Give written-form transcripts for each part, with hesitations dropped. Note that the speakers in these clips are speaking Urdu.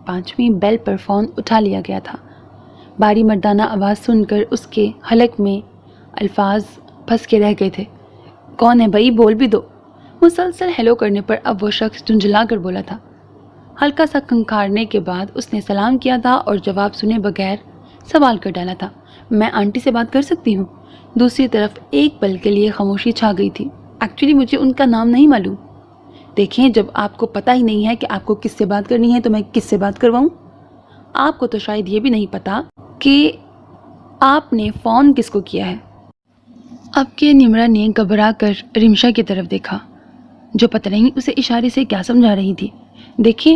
5ویں بیل پر فون اٹھا لیا گیا تھا۔ باری مردانہ آواز سن کر اس کے حلق میں الفاظ پھنس کے رہ گئے تھے۔ کون ہے بھائی، بول بھی دو۔ مسلسل ہیلو کرنے پر اب وہ شخص جھنجھلا کر بولا تھا۔ ہلکا سا کھنکھارنے کے بعد اس نے سلام کیا تھا اور جواب سنے بغیر سوال کر ڈالا تھا، میں آنٹی سے بات کر سکتی ہوں؟ دوسری طرف ایک پل کے لیے خاموشی چھا گئی تھی۔ ایکچولی مجھے ان کا نام نہیں معلوم۔ دیکھیں، جب آپ کو پتہ ہی نہیں ہے کہ آپ کو کس سے بات کرنی ہے تو میں کس سے بات کرواؤں؟ آپ کو تو شاید یہ بھی نہیں پتا کہ آپ نے فون کس کو کیا ہے۔ اب کہ نمرا نے گھبرا کر رمشا کی طرف دیکھا جو پتہ نہیں اسے اشارے سے کیا سمجھا رہی تھی۔ دیکھیں،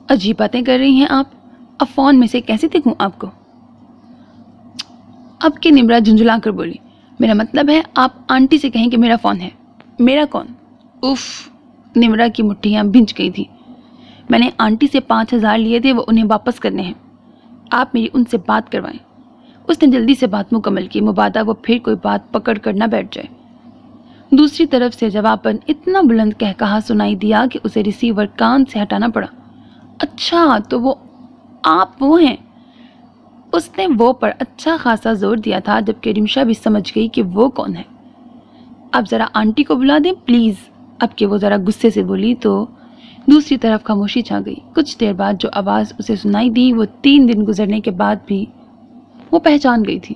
عجیب باتیں کر رہی ہیں آپ، اب فون میں سے کیسے دیکھوں آپ کو؟ اب کہ نمرا جھنجھلا کر بولی، میرا مطلب ہے آپ آنٹی سے کہیں کہ میرا فون ہے۔ میرا کون؟ اف، نمرا کی مٹھیاں بھنج گئی تھی۔ میں نے آنٹی سے 5000 لیے تھے، وہ انہیں واپس کرنے ہیں۔ آپ میری ان سے بات کروائیں۔ اس نے جلدی سے بات مکمل کی، مبادا وہ پھر کوئی بات پکڑ کر نہ بیٹھ جائے۔ دوسری طرف سے جواباً اتنا بلند کہا سنائی دیا کہ اسے ریسیور کان سے ہٹانا پڑا۔ اچھا، تو وہ آپ وہ ہیں؟ اس نے وہ پر اچھا خاصا زور دیا تھا، جبکہ رمشا بھی سمجھ گئی کہ وہ کون ہے۔ اب ذرا آنٹی کو بلا دیں پلیز۔ اب کہ وہ ذرا غصے سے بولی تو دوسری طرف خاموشی چھا گئی۔ کچھ دیر بعد جو آواز اسے سنائی دی وہ 3 دن گزرنے کے بعد بھی وہ پہچان گئی تھی۔